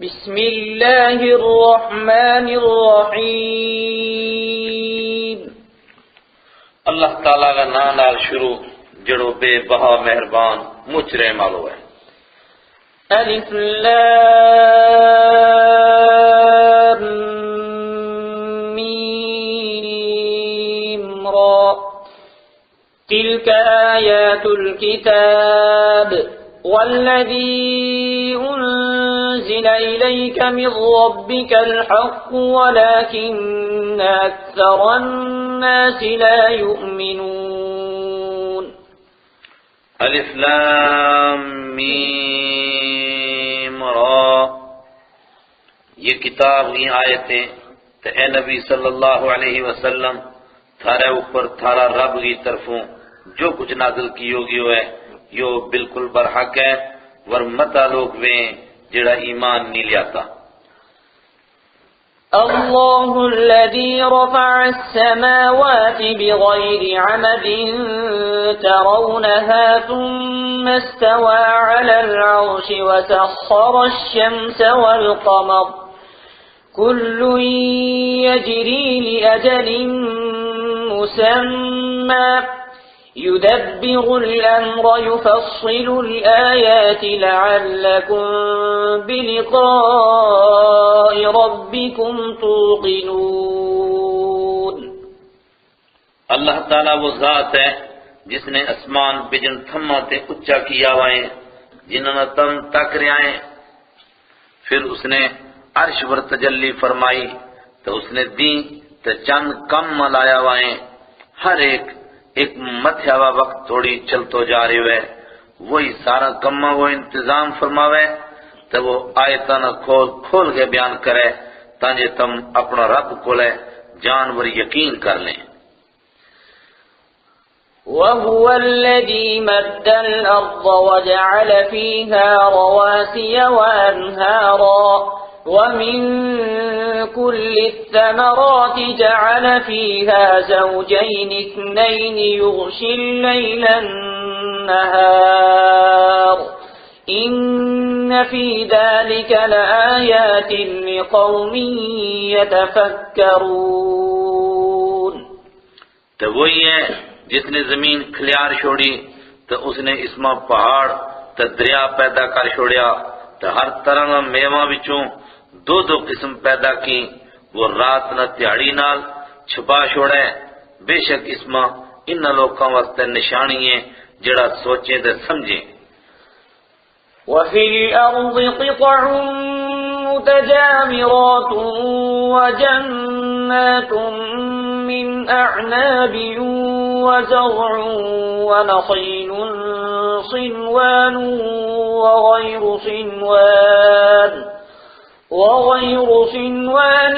بسم اللہ الرحمن الرحیم اللہ تعالیٰ کا نام نال شروع جڑو بے بہا مہربان مجھ رحم والو ہے۔ الف لام میم را تلك آیات الكتاب والذی أنزل إليك من ربك الحق ولكن أكثر الناس لا يؤمنون الف لام میم را، یہ کتاب کی آیتیں تے اے نبی صلی اللہ علیہ وسلم تھارے اوپر تھارا رب کی طرفوں جو کچھ نازل کی ہوگی ہے یہ بالکل برحق ہے، ورمتا لوگ ویں جڑا ایمان نہیں لیاتا۔ اللہ الذي رفع السماوات بغير عمد ترونها ثم استوى على العرش وسخر الشمس والقمر كل يجري لأجل مسمى يدبر الأمر يفصل الآيات لعلكم بلقاء ربكم توقنون۔ اللہ تعالیٰ وہ ذات ہے جس نے اسمان بجن تھما تے اچا کیا وائیں جنہوں نے تم تک رہائیں، پھر اس نے عرش پر تجلی فرمائی تو اس نے دین تے چند کم ملایا وائیں، ہر ایک متھیا ہوا وقت تھوڑی چلتو جا رہے ہوئے، وہی سارا کمہ وہ انتظام فرماوے تو وہ آیتاں کھول کے بیان کرے تاکہ تم اپنا رب کھولے جانور یقین کر لیں۔ وَهُوَ الَّذِي مَدَّ الْأَرْضَ وَجَعَلَ فِيهَا رَوَاسِيَ وَأَنْهَارًا وَمِن كُلِّ الثَّمَرَاتِ جَعَلَ فِيهَا زَوْجَيْنِ اثْنَيْنِ يُغْشِي اللَّيْلَ النَّهَارَ إِنَّ فِي ذَلِكَ لَآيَاتٍ لِقَوْمٍ يَتَفَكَّرُونَ۔ تو وہی ہے جس نے زمین کھلیار چھوڑی تو اس نے اس میں پہاڑ تو دریا پیدا کر چھوڑیا تو ہر طرح کا میوہ وچوں دو قسم پیدا کی، وہ رات نہ تہاڑی نال چھپا چھوڑے، بے شک اس میں ان لوکاں واسطے نشانی ہے جڑا سوچیں تے سمجھیں۔ وَفِي الْأَرْضِ قِطَعٌ مُتَجَاوِرَاتٌ وَجَنَّاتٌ مِّنْ أَعْنَابٍ وَزَرْعٌ وَنَخِيلٌ صِنْوَانٌ وغير صنوان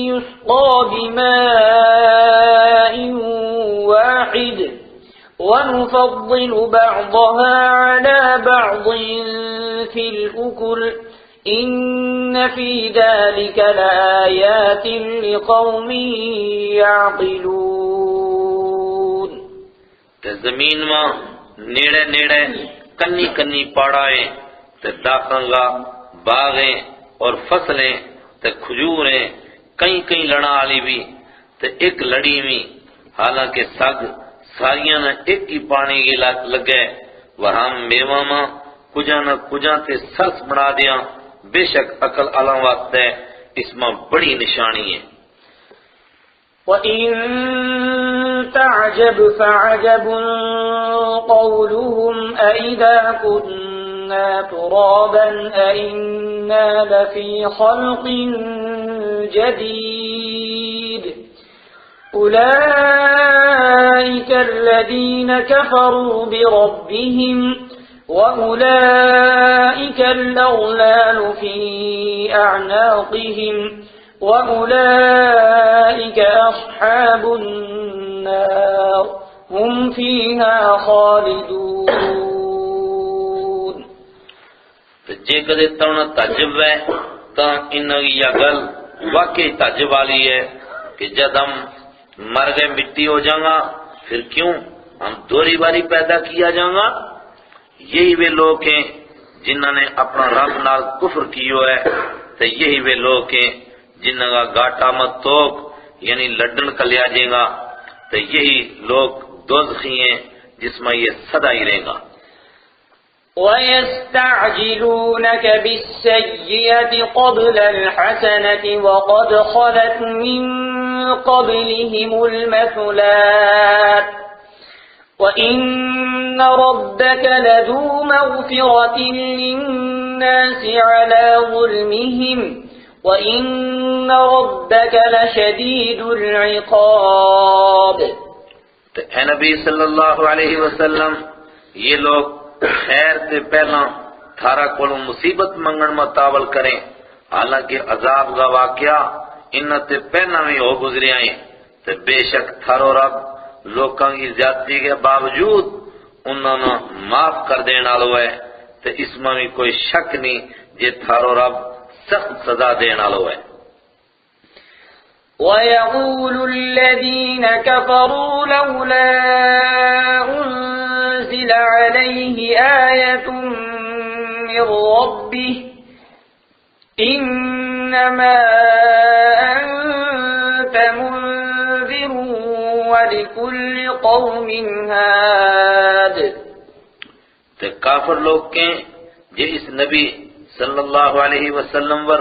يسقى بماء واحد ونفضل بعضها على بعض في الأكل إن في ذلك لآيات لقوم يعقلون۔ تے زمین ماں نیڑے نیڑے کنی کنی پاڑائیں تے داخنگا باغیں اور فصلیں تے کھجوریں کئی لڑا والی بھی تے ایک لڑی بھی، حالانکہ سگ ساریاں نہ ایک ہی پانی کی لگے، وہاں میوہ ماں کجا نہ کجا تے سرس بنا دیا، بے شک عقل عالم واسطے اس میں بڑی نشانی ہے۔ وَإِن تَعْجَبْ فَعَجَبٌ قَوْلُهُمْ أَإِذَا كُنَّا تُرَابًا أَإِنَّا لَفِي خَلْقٍ جَدِيدٍ أُولَئِكَ الَّذِينَ كَفَرُوا بِرَبِّهِمْ وَأُولَئِكَ الْأَغْلَالُ فِي أَعْنَاقِهِمْ وَأُولَئِكَ أَصْحَابُ النَّارِ هُمْ فِيهَا خَالِدُونَ۔ تو جے کدے تونا تعجب ہے تا انہاں یہ گل واقعی تعجب والی ہے کہ جب ہم مر گئے مٹی ہو جاؤں پھر کیوں ہم دوری باری پیدا کیا جائیں گا؟ یہی وہ لوگ ہیں جنہوں نے اپنا رب نال کفر کیو ہے تو یہی وہ لوگ ہیں جنہوں کا گاٹا مت توک یعنی لڈن کا لیا جائے گا، تو یہی لوگ دوزخی ہیں جس میں یہ سدا ہی رہے گا۔ وَيَسْتَعْجِلُونَكَ بِالسَّيِّئَةِ قَبْلَ الْحَسَنَةِ وَقَدْ خَلَتْ مِن قَبْلِهِمُ الْمَثُلَاتُ وَإِنَّ رَبَّكَ لَذُو مَغْفِرَةٍ لِلنَّاسِ عَلَى ظُلْمِهِمْ وَإِنَّ رَبَّكَ لَشَدِيدُ الْعِقَابِ۔ تو اے نبی صلی اللہ علیہ وسلم، یہ لوگ خیر تے پہلا تھارا کولو مصیبت منگن متاول کریں، حالانکہ عذاب کا واقعہ انہاں تے پہلا بھی ہو گزرے آئیں، تو بے شک تھارو رب لوکاں کی زیادتی کے باوجود انہوں نے معاف کر دینا لو ہے، تو اس میں بھی کوئی شک نہیں جے تھارو رب سخت سزا دینا لو ہے۔ وَيَقُولُ الَّذِينَ كَفَرُوا لَوْلَا أُنزِلَ عَلَيْهِ آيَةٌ مِّن رَّبِّهِ إِنَّمَا أَنتَ مُنذِرٌ وَلِكُلِّ قَوْمٍ هَادٍ۔ تو کافر لوگ کہیں جے اس نبی صلی اللہ علیہ وسلم ور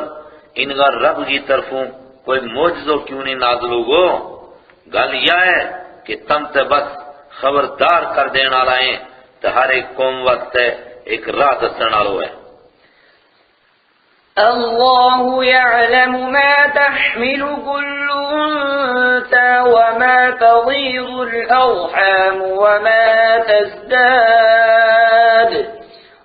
ان کا رب کی طرفوں کوئی معجزہ کیوں نہیں نازل ہوگو؟ گل یہ ہے کہ تم تے بس خبردار کر دینا لائیں تو ہر ایک قوم وقت ہے ایک راہ دسنا لو ہے۔ اللہ يعلم ما تحمل كل انثى وما تغيض الأرحام وما تزداد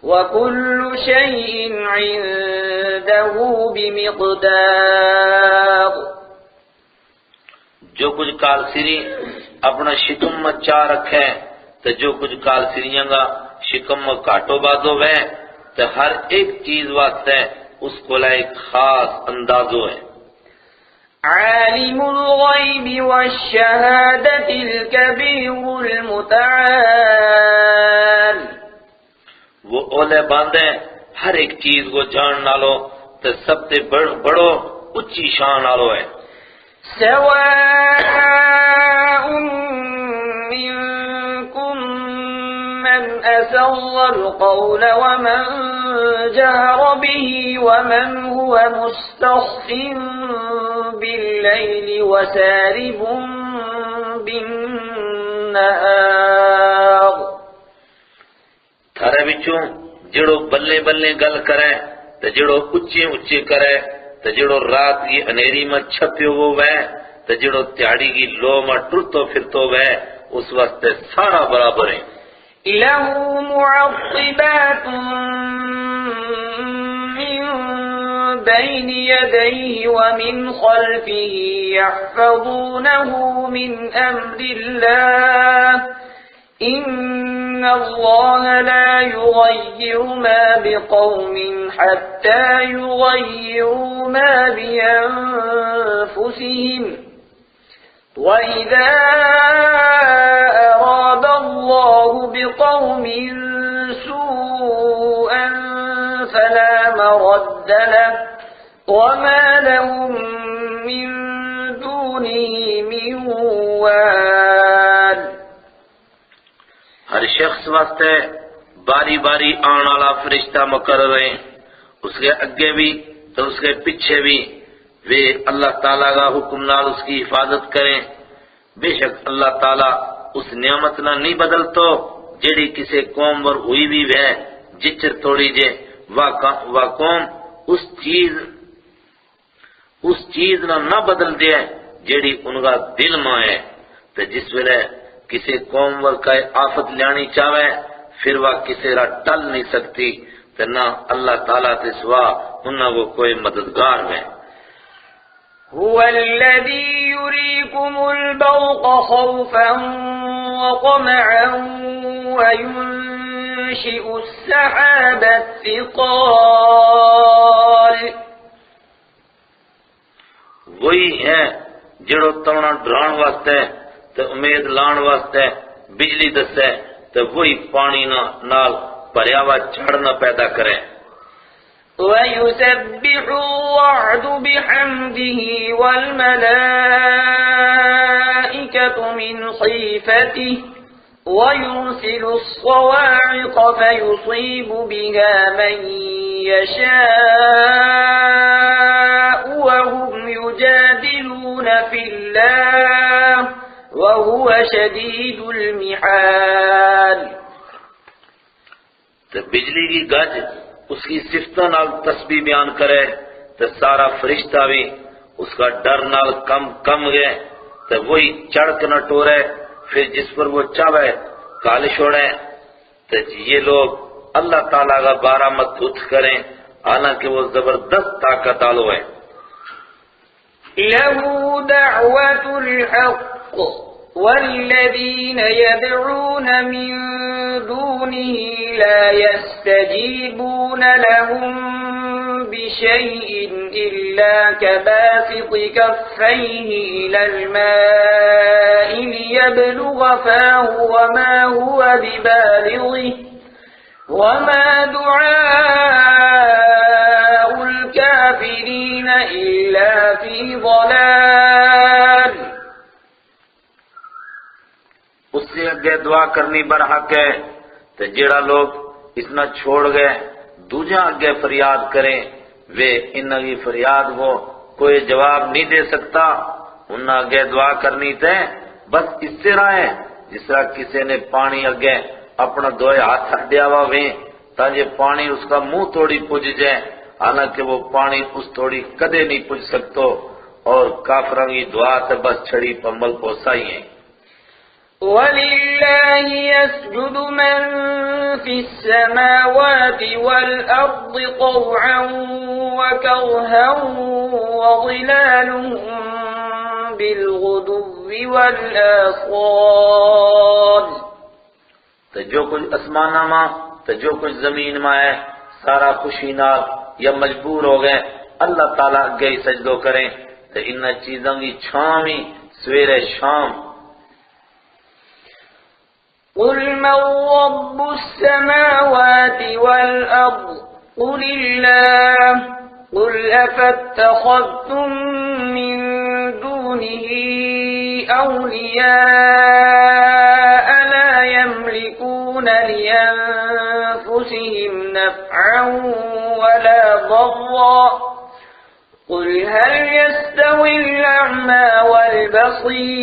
وكل شيء عنده بمقدار۔ جو کچھ کالسری اپنا شکم میں چاہ رکھے تو جو کچھ کالسریاں گا شکم میں کاٹو بازو ہے تو ہر ایک چیز واسطے اس کو ایک خاص اندازو ہے۔ عالم الغیب والشہادت الکبیر المتعال۔ وہ اولے باندھے ہر ایک چیز کو جان نالو تو سب سے بڑو اچھی شان نالو ہے۔ سواء منکم من اسر القول ومن جهر به ومن هو مستخف بالليل وسارب بالنهار۔ تھارے بچوں جڑو بلے بلے گل کرے تو جڑو اچے اچے کرے تو جڑو رات کی انیری میں چھپیو وہ وے تو جڑو تیاڑی کی لو میں ٹرتو پھرتو وے اس وقت سارا برابر ہیں۔ لَهُ مُعَقِّبَاتٌ مِّن بَيْنِ يَدَيْهِ وَمِنْ خَلْفِهِ يَحْفَظُونَهُ مِنْ أَمْرِ اللَّهِ إِنَّ اللَّهَ لَا يُغَيِّرُ مَا بِقَوْمٍ حَتَّى يُغَيِّرُوا مَا بِأَنفُسِهِمْ وَإِذَا أَرَادَ اللَّهُ بِقَوْمٍ سُوءًا فَلَا مَرَدَّ لَهُ وَمَا لَهُم مِّن دُونِهِ مِن وَالٍ۔ ہر شخص واسطے باری باری آن والا فرشتہ مقرر ہیں، اس کے اگے بھی تو اس کے پیچھے بھی، وہ اللہ تعالیٰ کا حکم نال اس کی حفاظت کریں۔ بے شک اللہ تعالیٰ اس نعمت نہ نہیں بدلتو جیڑی کسی قوم پر ہوئی بھی ہے، جچر توڑی جے وہ قوم اس چیز نہ بدل دے جیڑی ان کا دل میں ہے۔ تو جس ویلے کسی قوم پر کوئی آفت لانی چاہے پھر وہ کسی را ٹل نہیں سکتی، تو نہ اللہ تعالیٰ سے سوا انہوں کو کوئی مددگار ہے۔ هو الذي يريكم البرق خوفا وطمعا وينشئ السحاب الثقال۔ وہی ہے جڑو تونا ڈران واسطے تو امید لان واسطے بجلی دسے تو وہی پانی نال بھریا ہوا جھڑ نہ پیدا کرے۔ ويسبح الرعد بحمده والملائكة من خيفته ويرسل الصواعق فيصيب بها من يشاء وهم يجادلون في الله وهو شديد المحال. تو بجلی کی گج اس کی صفتوں نال تسبیح بیان کرے تو سارا فرشتہ بھی اس کا ڈر نال کم گئے تو وہی چڑھ کے نہ ٹورے، پھر جس پر وہ چاہے کال چھوڑے. تو یہ لوگ اللہ تعالیٰ کا بارہ مت کریں، حالانکہ وہ زبردست طاقت والو ہے. له دعوة الحق والذين يدعون من دونه لا يستجيبون لهم بشيء إلا كباسط كفيه إلى الماء ليبلغ فاه وما هو ببالغه وما دعاء الكافرين إلا في ضلال. اس سے اگے دعا کرنی برحق ہے تو جڑا لوگ اتنا چھوڑ گئے دوجہ اگے فریاد کریں وہ انہاں کی فریاد کو کوئی جواب نہیں دے سکتا. انہاں اگے دعا کرنی تے بس اس طرح ہے جس طرح کسی نے پانی اگے اپنا دوئے ہاتھ ہڈیا ہوا ویں تاکہ پانی اس کا منہ توڑی پج جائے، حالانکہ وہ پانی اس توڑی کدے نہیں پج سکتو. اور کافروں کی دعا تے بس چھڑی پمبل پوسائی ہیں. وَلِلَّهِ يَسْجُدُ مَن فِي السَّمَاوَاتِ وَالْأَرْضِ طَوْعًا وَكَرْهًا وَظِلَالُهُم بِالْغُدُوِّ وَالْآصَالِ. تو جو کچھ اسمانہ ماں تو جو کچھ زمین ماں ہے سارا خوشی نال یا مجبور ہو گئے اللہ تعالیٰ اگے ہی سجدو کریں تو ان چیزوں کی چھاں ہی سویرے شام. قُلْ مَنْ رَبُّ السَّمَاوَاتِ وَالْأَرْضِ قُلِ اللَّهُ قُلْ أَفَاتَّخَذْتُم مِّن دُونِهِ أَوْلِيَاءَ لَا يَمْلِكُونَ لِأَنفُسِهِمْ نَفْعًا وَلَا ضَرًّا قُلْ هَلْ يَسْتَوِي الْأَعْمَى وَالْبَصِيرُ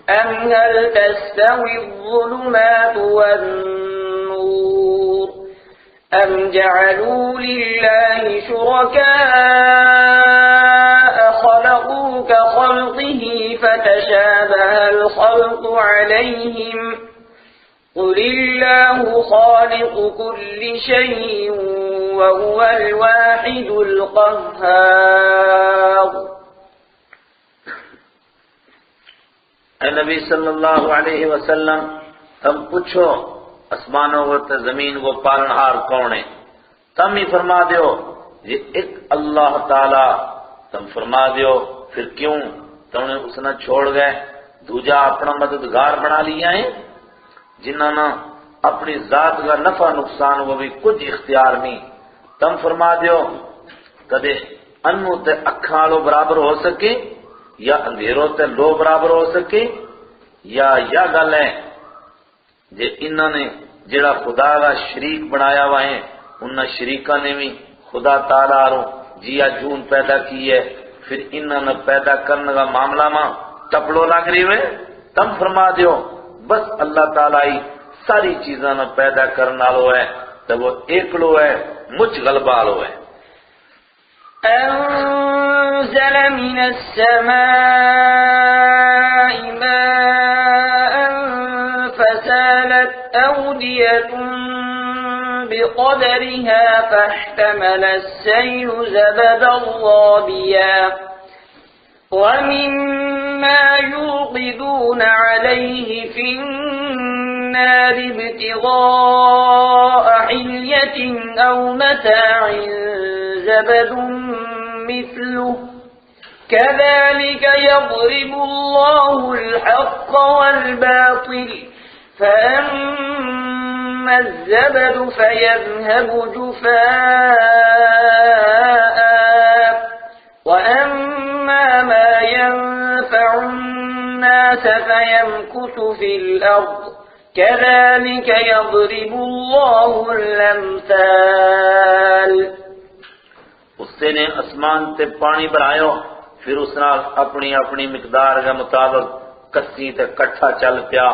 أَمْ هَلْ تَسْتَوِي الظُّلُمَاتُ وَالنُّورُ أَمْ جَعَلُوا لِلَّهِ شُرَكَاءَ خَلَقُوا كَخَلْقِهِ فَتَشَابَهَ الْخَلْقُ عَلَيْهِمْ قُلِ اللَّهُ خَالِقُ كُلِّ شَيْءٍ وَهُوَ الْوَاحِدُ الْقَهَّارُ. اے نبی صلی اللہ علیہ وسلم تم پوچھو اسمانوں کو تے زمین کو پالنہار کون ہے؟ تم ہی فرما دیو یہ ایک اللہ تعالی. تم فرما دیو پھر کیوں تم نے اس نے چھوڑ گئے دوجا اپنا مددگار بنا لیا ہے جنہاں نے اپنی ذات کا نفع نقصان وہ بھی کچھ اختیار نہیں. تم فرما دیو کدے انو تے اکھاں لو برابر ہو سکے یا اندھیروں تے لو برابر ہو سکے یا گل ہے جے انہوں نے جڑا خدا کا شریک بنایا ہوا ہے انہاں شریکاں نے بھی خدا تعالیٰ رو جیا جون پیدا کی ہے پھر انہوں نے پیدا کرنے کا معاملہ ماں ٹپڑو لگ رہی ہوئے. تم فرما دیو بس اللہ تعالیٰ ہی ساری چیزاں نے پیدا کرنا لو ہے تو وہ ایکڑو ہے مجھ غلبہ لو ہے. أنزل من السماء ماء فسالت أودية بقدرها فاحتمل السيل زبدا رابيا ومما يوقدون عليه في النار ابتغاء حلية أو متاع زبد مثله كذلك يضرب الله الحق والباطل فأما وأما الزبد فيذهب جفاء وأما ما ينفع الناس فيمكث في الأرض كذلك يضرب الله الأمثال. اس نے اسمان تے پانی بھرایو، پھر اس نال اپنی اپنی مقدار کے مطابق کسی تے کٹھا چل پیا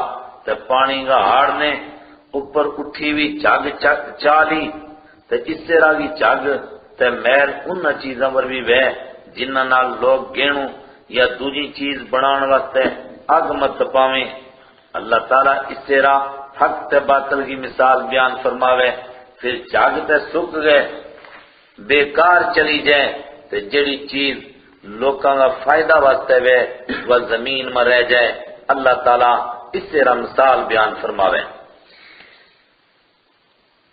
تے پانی کا ہاڑ نے اوپر اٹھی بھی جگ چالی تے اس طرح کی جگ تے میل ان چیزاں پر بھی وے جنہ نال لوگ گینوں یا دوجی چیز بنان واسطے اگ مت پاویں. اللہ تعالیٰ اس طرح حق تے باطل کی مثال بیان فرماوے، پھر جگ تے سک گئے بیکار چلی جائے تے جڑی چیز لوکاں کا فائدہ واسطے وے وہ زمین میں رہ جائے. اللہ تعالیٰ اس طرح مثال بیان فرماوے.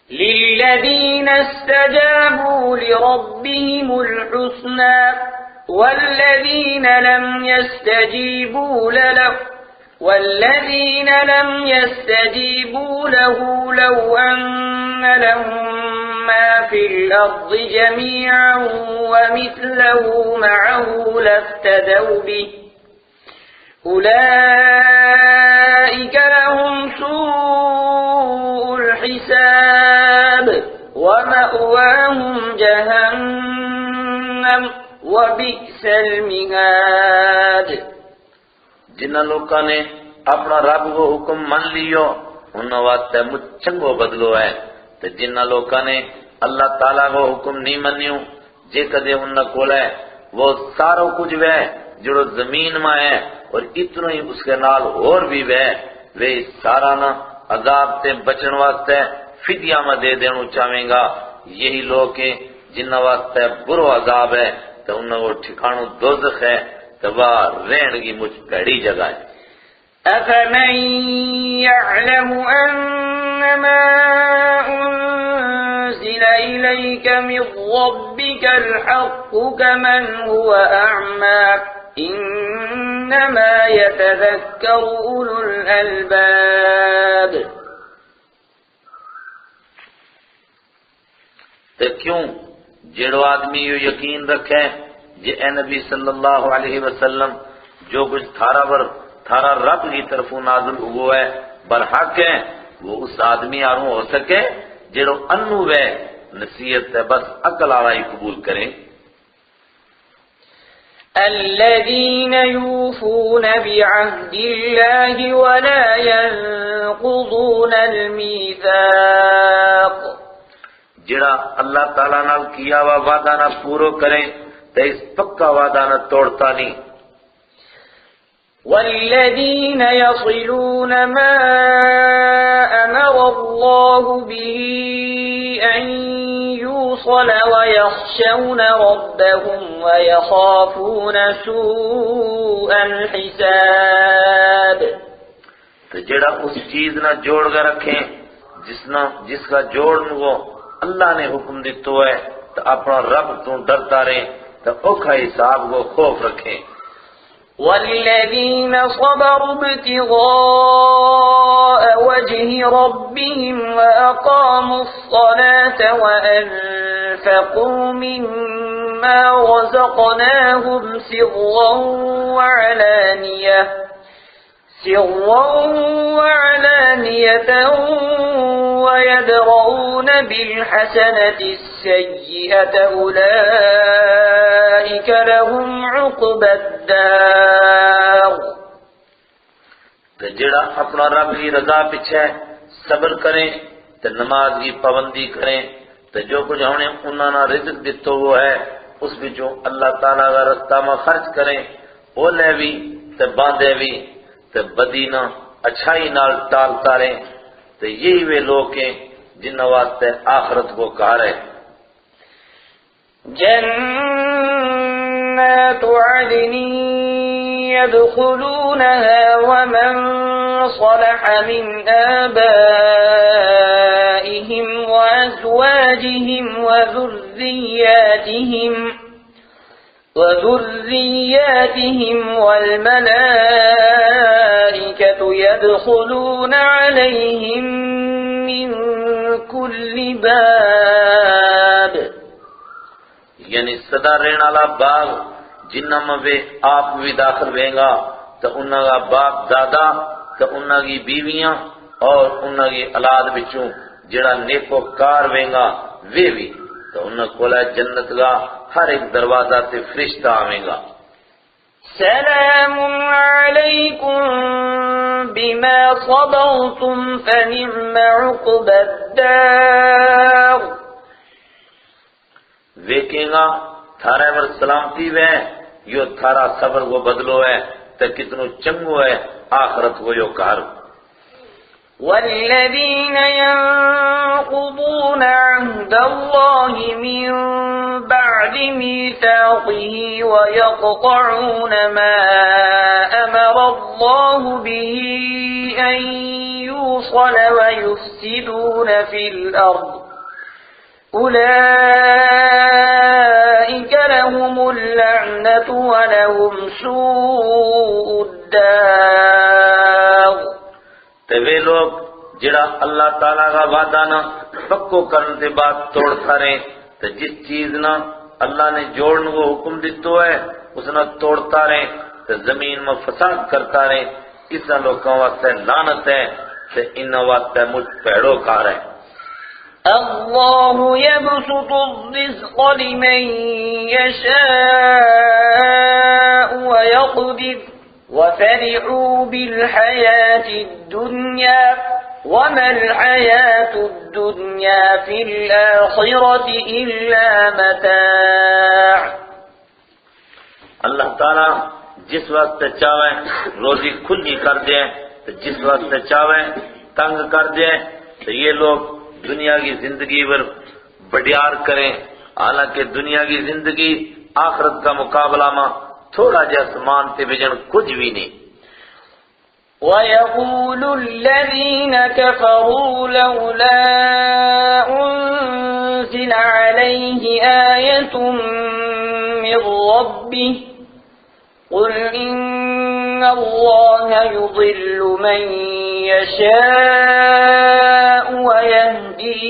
للذين استجابوا لربهم الحسنى والذين لم يستجيبوا له لو أن لهم ما في الأرض جميعا ومثله معه لافتدوا به أولئك لهم سوء الحساب ومأواهم جهنم وبئس المہاد. جنہ لوکاں نے اپنا رب کو حکم من لیو انہاں واسطے مجھ چنگو بدلو ہے، تے جنہ لوکاں نے اللہ تعالیٰ کو حکم نہیں منیو جے کدے انہاں کول ہے وہ سارو کچھ وے جڑو زمین میں ہے اور اتنا ہی اس کے نال اور بھی وے سارا نہ عذاب تے بچن واسطے فدیہ میں دے دینو چاہیں گا. یہی لوگ ہیں جنہ واسطے برو عذاب ہے تو انہوں کو ٹھکانو دوزخ ہے تو وہ رہن کی مجھ بڑی جگہ ہے. أفمن يعلم أنما أنزل إليك من ربك الحق كمن هو أعمى إنما يتذكر أولو الألباب. تو کیوں جڑو آدمی یہ یقین رکھے جے اے نبی صلی اللہ علیہ وسلم جو کچھ تھارا رب کی طرف نازل ہوا ہے برحق ہے وہ اس آدمی آروں ہو سکے جڑو انو ہے نصیحت ہے بس عقل آرائی قبول کریں. الذين يوفون بعهد الله ولا ينقضون الميثاق. جڑا اللہ تعالیٰ نال کیا ہوا وعدہ نہ پورو کریں تو اس پکا وعدہ نہ توڑتا نہیں. والذين يصلون ما أمر الله به أن يوصل ويخشون ربهم ويخافون سوء الحساب. تو جڑا اس چیز نہ جوڑ کر رکھیں جس کا جوڑن وہ اللہ نے حکم دیتو ہے تو اپنا رب تو ڈرتا رہے تو اوکھا حساب کو خوف رکھیں. والذين صبروا ابتغاء وجه ربهم وأقاموا الصلاة وأنفقوا مما رزقناهم سرا وعلانية ويدرؤون بالحسنة السيئة أولئك لهم عقبى الدار. تو جڑا اپنا رب کی رضا پیچھے صبر کریں تو نماز کی پابندی کریں تو جو کچھ ہم نے انہوں نے رزق دیتو وہ ہے اس بچوں اللہ تعالیٰ کا رستہ میں خرچ کریں اولے بھی تو باندھے بھی تو بدینہ اچھائی نال ٹالتا رہیں تو یہی وہ لوگ ہیں جن واسطے آخرت کو کہا رہے. جنات عدن يدخلونها ومن صلح من آبائهم وأزواجهم وذرياتهم والملائكة يدخلون عليهم من كل باب یعنی صدا رہن والا باغ جنہ میں آپ بھی داخل رہیں گا تو انہاں کا باپ دادا تو انہاں کی بیویاں اور انہاں کی اولاد بچوں جڑا نیکوکار رہیں گا وہ بھی تو انہاں کولا جنت کا ہر ایک دروازہ سے فرشتہ آویں گا. سلام علیکم بما صبرتم فنعم عقبى الدار وہ کہیں گا تھارے پر سلامتی ہے یہ تھارا صبر کو بدلو ہے تو کتنو چنگو ہے آخرت کو یہ کار. والذين ينقضون عهد الله من بعد ميثاقه ويقطعون ما أمر الله به أن يوصل ويفسدون في الأرض أولئك لهم اللعنة ولهم سوء الدار. تو وہ لوگ جڑا اللہ تعالیٰ کا وعدہ نہ پکو کرنے کے بعد توڑتا رہے تو جس چیز نہ اللہ نے جوڑنے کو حکم دیتو ہے اس نہ توڑتا رہے تو زمین میں فساد کرتا رہے اس لوگوں واسطے لعنت ہے تو ان واسطے مجھ پیڑوں کار ہے. اللہ يبسط الرزق لمن يشاء ويقدر وفرحوا بالحياة الدنيا وما الحياة الدنيا في الآخرة إلا متاع. اللہ تعالیٰ جس وقت چاہے روزی کھلی کر دے تو جس وقت چاہے تنگ کر دے تو یہ لوگ دنیا کی زندگی پر بڑیار کریں حالانکہ دنیا کی زندگی آخرت کا مقابلہ میں تھوڑا جا سامان تے بجن کچھ بھی نہیں. وَيَقُولُ الَّذِينَ كَفَرُوا لَوْلَا أُنزِلَ عَلَيْهِ آيَةٌ مِّن رَّبِّهِ قُلْ إِنَّ اللَّهَ يُضِلُّ مَن يَشَاءُ وَيَهْدِي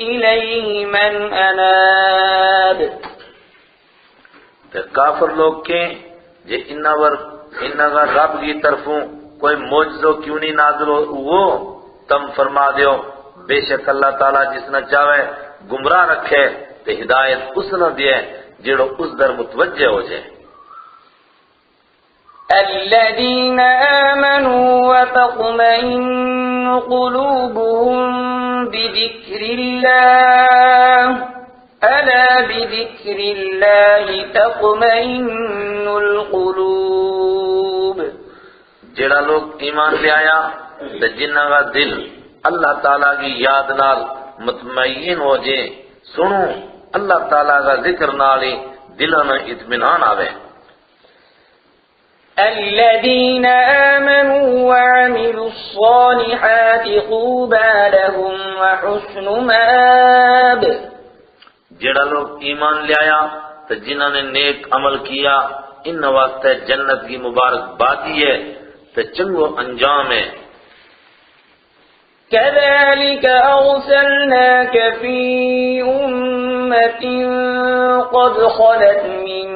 إِلَيْهِ مَنْ أَنَابَ. تو کافر لوگ کے جے انہاں کا رب کی طرفوں کوئی معجزہ کیوں نہیں نازل ہو تم فرما دیو بے شک اللہ تعالیٰ جس نہ چاہے گمراہ رکھے تو ہدایت اس نہ دے جڑو اس در متوجہ ہو جائے. الذين آمنوا وتطمئن قلوبهم بذكر الله ألا بذكر الله تطمئن القلوب. جڑا لوگ ایمان لے آیا تو جنہ کا دل اللہ تعالیٰ کی یاد نال مطمئن ہو جائے سنو اللہ تعالیٰ کا ذکر نال ہی دلوں میں اطمینان آوے. الذين آمنوا وعملوا الصالحات طوبى لهم وحسن مآب. جڑا لوگ ایمان لے آیا تو جنہوں نے نیک عمل کیا ان واسطے جنت کی مبارک بادی ہے تو چنگو انجام ہے. كذلك أرسلناك في أمة قد خلت من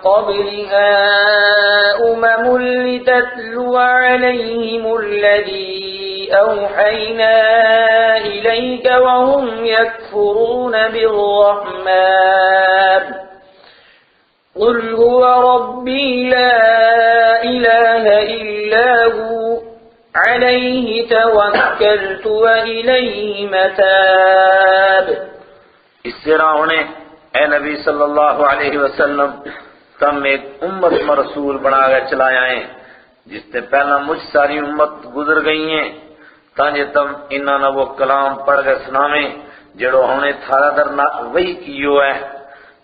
قبلها لتتلو عليهم الذي أوحينا إليك وهم يكفرون بالرحمن قل هو ربي لا إله إلا هو عليه توكلت وإليه متاب. اس طرح انہیں اے نبی صلی اللہ علیہ وسلم تم ایک امت میں رسول بنا کر چلایا ہے جس سے پہلا مجھ ساری امت گزر گئی ہیں تاکہ تم انہاں نے وہ کلام پڑھ کے سناویں جڑو ہم نے تھارا در وہی کیو ہے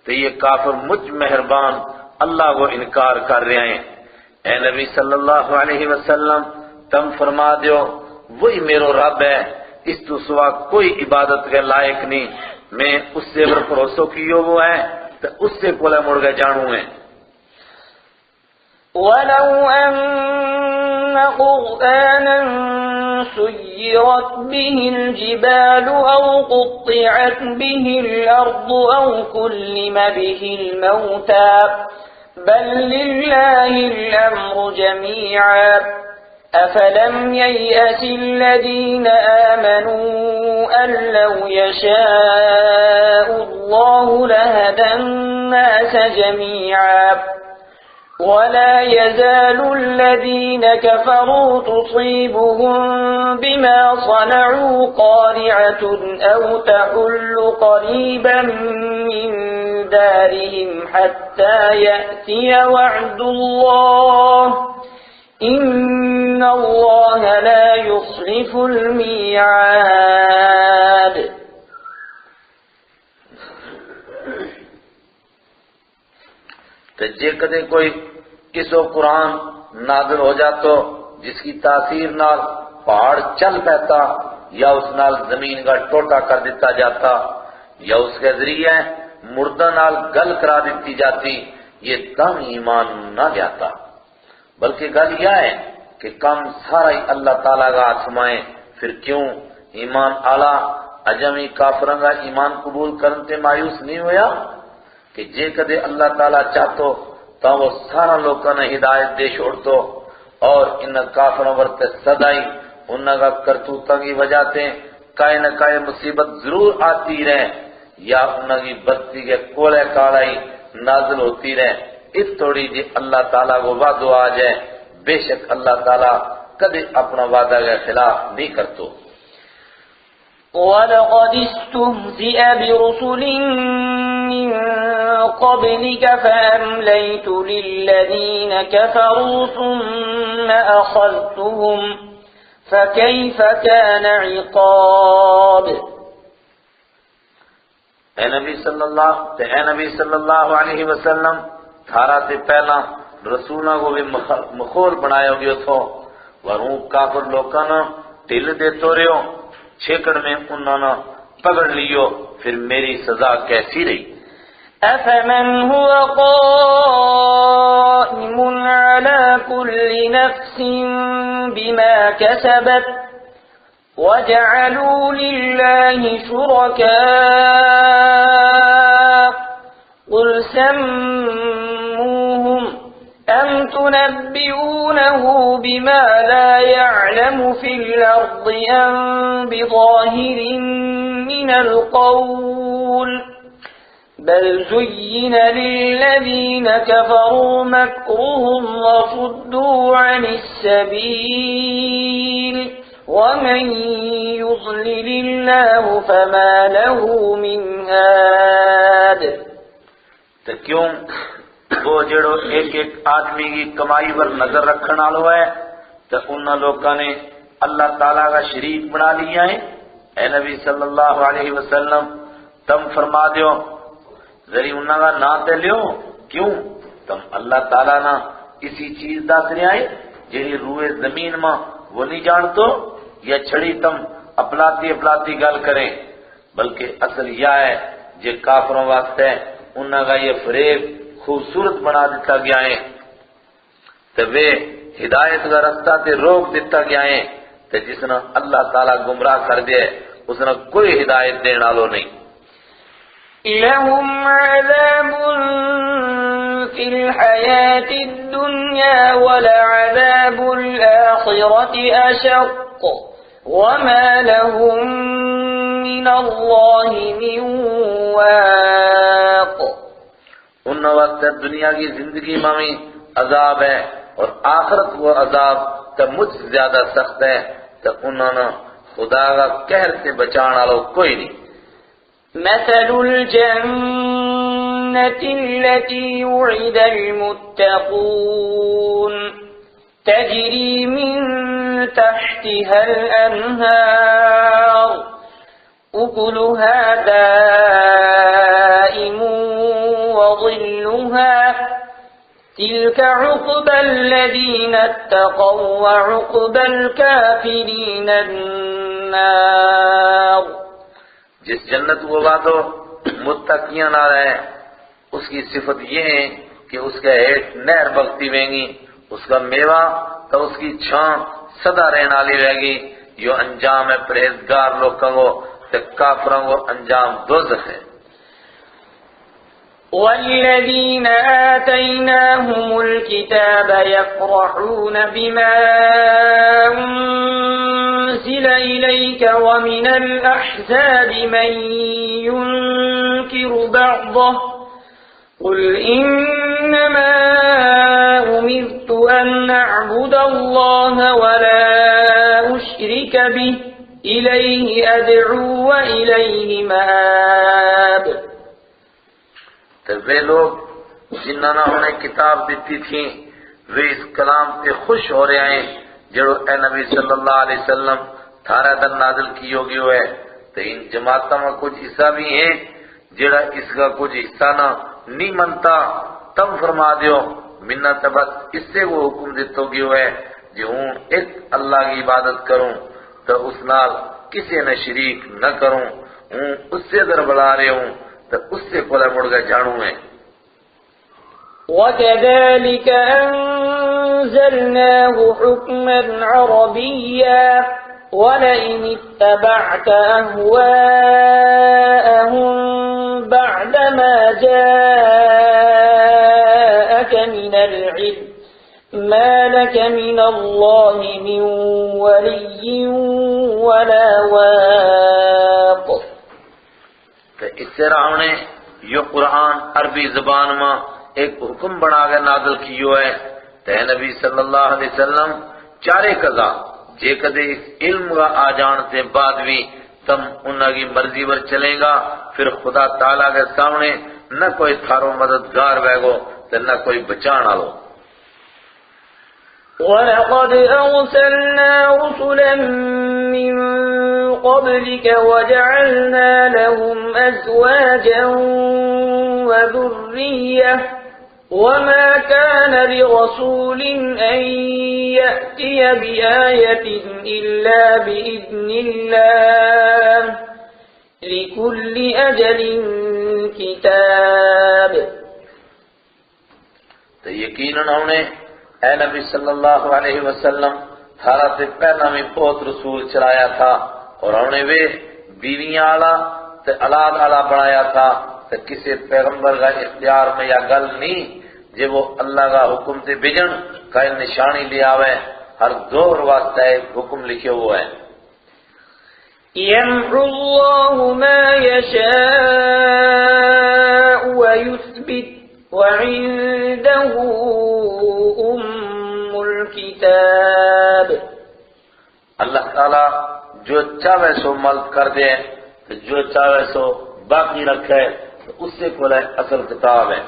تو یہ کافر مجھ مہربان اللہ کو انکار کر رہے ہیں. اے نبی صلی اللہ علیہ وسلم تم فرما دیو وہی میرو رب ہے اس تو سوا کوئی عبادت کے لائق نہیں میں اس سے بھروسہ کیو وہ ہے تو اس سے کولے مڑ گئے جانوں ہیں. وَلَوْ أَنَّ قرآنا سيرت به الجبال أو قطعت به الأرض أو كلم به الموتى بل لله الأمر جميعا أفلم ييأس الذين آمنوا أن لو يشاء الله لهدى الناس جميعا ولا يزال الذين كفروا تصيبهم بما صنعوا قارعة أو تحل قريبا من دارهم حتى يأتي وعد الله إن الله لا يخلف الميعاد. تو جے کدے کوئی کسو قرآن نازل ہو جاتو جس کی تاثیر نال پہاڑ چل پیتا یا اس نال زمین کا ٹوٹا کر دیتا جاتا یا اس کے ذریعے مردہ نال گل کرا دیتی جاتی یہ تم ایمان نہ لیاتا بلکہ گل یہ ہے کہ کم سارا ہی اللہ تعالیٰ کا آسمائیں پھر کیوں ایمان آلہ اجمی کافروں کا ایمان قبول کرنے مایوس نہیں ہویا کہ جے کدے اللہ تعالیٰ چاہتو تو وہ سارا لوگوں نے ہدایت دے چھوڑتو اور ان کافروں ورتے سدائی انہوں کا کرتوتوں کی وجہ سے کائے نہ کائے مصیبت ضرور آتی رہے یا انہوں کی بدتی کے کولے کالائی نازل ہوتی رہے اس تھوڑی جی اللہ تعالیٰ کو وعدہ آ جائے بے شک اللہ تعالیٰ کدے اپنا وعدہ کے خلاف نہیں کرتو. وَلَقَدِ اسْتُهْزِئَ بِرُسُلٍ مِّن قَبْلِكَ فَأَمْلَيْتُ لِلَّذِينَ كَفَرُوا ثُمَّ أَخَذْتُهُمْ فَكَيْفَ كَانَ عِقَابِ. اے نبی صلی اللہ علیہ وسلم تھارا سے پہلا رسولوں کو بھی مخول بنایا گیا تھو وروں کافر لوکاں نہ ٹل دے تو رہو چھیکڑ میں انہوں نے پکڑ لیو پھر میری سزا کیسی رہی. أَفَمَنْ هُوَ قَائِمٌ عَلَى كُلِّ نَفْسٍ بِمَا كَسَبَتْ وَجَعَلُوا لِلَّهِ شُرَكَاءَ قُلْ سَمُّوهُمْ أَمْ تُنَبِّئُونَهُ بِمَا لَا يَعْلَمُ فِي الْأَرْضِ أَمْ بِظَاهِرٍ مِّنَ الْقَوْلِ بَلْ زُيِّنَ لِلَّذِينَ كَفَرُوا مَكْرُهُمْ وَصُدُّوا عَنِ السَّبِيلِ وَمَن يُضْلِلِ اللَّهُ فَمَا لَهُ مِنْ هَادٍ. تو کیوں وہ جڑو ایک ایک آدمی کی کمائی پر نظر رکھنے والو ہے تو ان لوگوں نے اللہ تعالیٰ کا شریک بنا لیا ہے. اے نبی صلی اللہ علیہ وسلم تم فرما دیو ذری انہوں کا نام تے لیو کیوں تم اللہ تعالیٰ نہ اسی چیز دس رہے آئے جہی روئے زمین ماں وہ نہیں جانتو یا چھڑی تم اپلاتی گل کریں بلکہ اصل یہ ہے جے کافروں واسطے انہوں کا یہ فریب خوبصورت بنا دیتا گیا ہے تو وہ ہدایت کا رستہ تے روک دیتا گیا ہے تو جس نے اللہ تعالیٰ گمراہ کر دیا اس نے کوئی ہدایت دینا لو نہیں. لهم عذاب في الحياة الدنيا ولعذاب الآخرة أشق وما لهم من الله من واق. ان وقت دنیا کی زندگی میں عذاب ہے اور آخرت وہ عذاب تو مجھ سے زیادہ سخت ہے تو انہوں نے خدا کا قہر سے بچانا لو کوئی نہیں. مثل الجنة التي وعد المتقون تجري من تحتها الأنهار أكلها دائم وظلها تلك عقبى الذين اتقوا وعقبى الكافرين النار. جس جنت وہ وعدو متقیاں نہ رہے اس کی صفت یہ ہے کہ اس کے ہیٹھ نہر بغتی ویں گی اس کا میوہ تو اس کی چھان سدا رہنے والی رہے گی. یہ انجام ہے پرہیزگار لوگوں کو، تے کافروں کو انجام دوزخ ہے. والذين آتيناهم الكتاب يفرحون بما أنزل إليك ومن الأحزاب من ينكر بعضه قل إنما أمرت أن أعبد الله ولا أشرك به إليه أدعو وإليه مآب. تو وہ لوگ جنہوں نے انہیں کتاب دیتی تھی وہ اس کلام پہ خوش ہو رہے ہیں جڑو اے نبی صلی اللہ علیہ وسلم تھارا در نازل کی ہوگی ہوئے. تو ان جماعتوں میں کچھ حصہ بھی ہیں جڑا اس کا کچھ حصہ نہ نہیں منتا. تم فرما دیو منت بس اس سے وہ حکم دیتو گی ہوئے جو ہوں ایک اللہ کی عبادت کروں تو اس نال کسی نے شریک نہ کروں، ہوں اس سے در بلا رہے ہوں تو اس سے کولا مڑ گئے جانوں میں. وَكَذَلِكَ أَنزَلْنَاهُ حُكْمًا عَرَبِيًّا وَلَئِنِ اتَّبَعْتَ أَهْوَاءَهُمْ بَعْدَمَا جَاءَكَ مِنَ الْعِلْمِ مَا لَكَ مِنَ اللَّهِ مِنْ وَلِيٍّ وَلَا وَاقٍ. تو اس سے راہوں نے یہ قرآن عربی زبان میں ایک حکم بنا کر نازل کیو ہے. تے نبی صلی اللہ علیہ وسلم چارے قضا جے کدے اس علم کا آ جان سے بعد بھی تم انہاں کی مرضی پر چلیں گا، پھر خدا تعالیٰ کے سامنے نہ کوئی تھارو مددگار بیگو تے نہ کوئی بچان آلو. وَلَقَدْ أَرْسَلْنَا رُسُلًا مِّن قَبْلِكَ وَجَعَلْنَا لَهُمْ أَزْوَاجًا وَذُرِّيَّةً وَمَا كَانَ لِرَسُولٍ أَن يَأْتِيَ بِآيَةٍ إِلَّا بِإِذْنِ اللَّهِ لِكُلِّ أَجَلٍ كِتَابٌ. تو یقیناً انہیں اے نبی صلی اللہ علیہ وسلم تھارا سے پہلا میں بہت رسول چلایا تھا اور انہیں وہ بیویاں آلہ تے اولاد آلہ بڑھایا تھا. تو کسی پیغمبر کا اختیار میں یا گل نہیں جب وہ اللہ کا حکم سے بجن کا نشانی لے آوے. ہر دور واسطہ ایک حکم لکھے ہوا ہے. يَمْحُو اللَّهُ مَا يَشَاءُ وَيُثْبِتُ وَعِندَهُ أُمُّ الْكِتَابِ. اللہ تعالیٰ جو چاہے سو ملک کر دے تو جو چاہے سو باقی رکھے تو اس سے کوئی اصل کتاب ہے.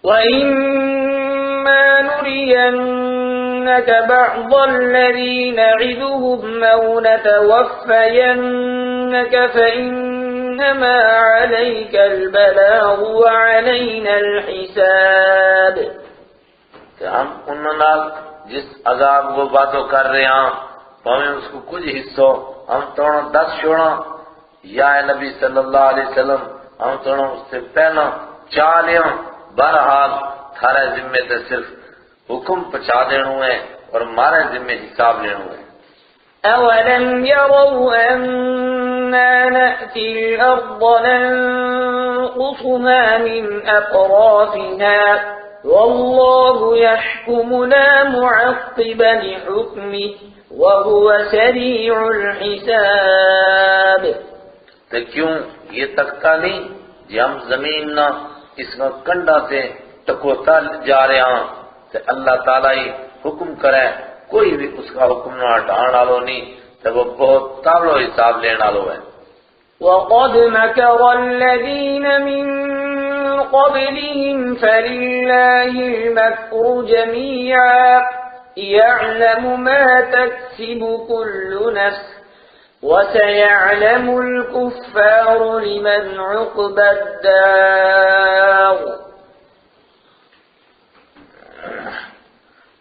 وَإِمَّا نُرِيَنَّكَ بَعْضَ الَّذِي نَعِدُهُمْ أَوْ نَتَوَفَّيَنَّكَ فَإِنَّمَا عَلَيْكَ الْبَلَاغُ وَعَلَيْنَا الْحِسَابُ. کہ ہم انہوں جس عذاب کو باتوں کر رہے ہیں ہمیں اس کو کچھ حصوں ہم توڑوں 10 چھوڑا یا اے نبی صلی اللہ علیہ وسلم ہم توڑوں اس سے پہنا چالیاں. بہرحال تھارے ذمے تے صرف حکم پچا دینوں ہے اور ہمارے ذمے حساب لینوں ہے. أَوَلَمْ يَرَوْا أَنَّا نَأْتِي الْأَرْضَ نَنقُصُهَا مِنْ أَطْرَافِهَا وَاللَّهُ يَحْكُمُ لَا مُعَقِّبَ لِحُكْمِهِ وَهُوَ سَرِيعُ الْحِسَابِ. تو کیوں یہ تکتا نہیں جی ہم زمین نہ اس کا کنڈا سے ٹکوتا جا رہے ہیں تو اللہ تعالیٰ ہی حکم کرے کوئی بھی اس کا حکم نہ ہٹان آلو نہیں تو وہ بہت تابلو حساب لین آلو ہے. وَقَدْ مَكَرَ الَّذِينَ مِن قَبْلِهِمْ فَلِلَّهِ الْمَكْرُ جَمِيعًا يَعْلَمُ مَا تَكْسِبُ كُلُّ نَفْسٍ وَسَيَعْلَمُ الْكُفَّارُ لِمَنْ عُقْبَى الدَّارِ.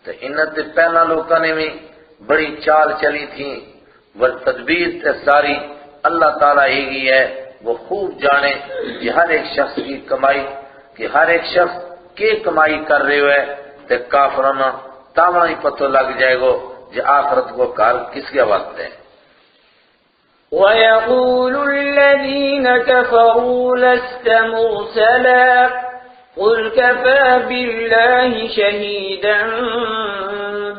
تو انت پہلا لوگوں نے بھی بڑی چال چلی تھی وہ تدبیر تے ساری اللہ تعالیٰ ہی کی ہے. وہ خوب جانے کہ ہر ایک شخص کی کمائی کہ ہر ایک شخص کے کمائی کر رہے ہوئے تے کافرانہ تاونا ہی پتہ لگ جائے گو جی آخرت کو کار کس کے وقت ہے۔ وَيَقُولُ الَّذِينَ كَفَرُوا لَسْتَ مُرْسَلًا قُلْ كَفَى بِاللَّهِ شَهِيدًا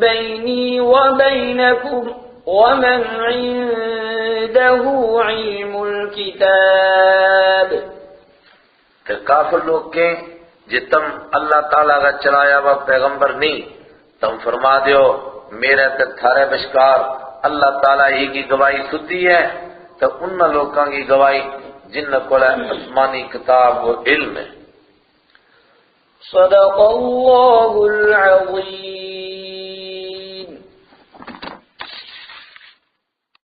بَيْنِي وَبَيْنَكُمْ وَمَنْ عِندَهُ عِلْمُ الْكِتَابِ۔ پھر کافر لوگ کہیں جی تم اللہ تعالیٰ کا چلایا ہوا پیغمبر نہیں، تم فرما دیو میرے تے تھارے بشکار اللہ تعالیٰ ہی کی گواہی سدی ہے، تو ان لوگوں کی گواہی جن کو آسمانی کتاب و علم ہے۔ صدق اللہ العظیم۔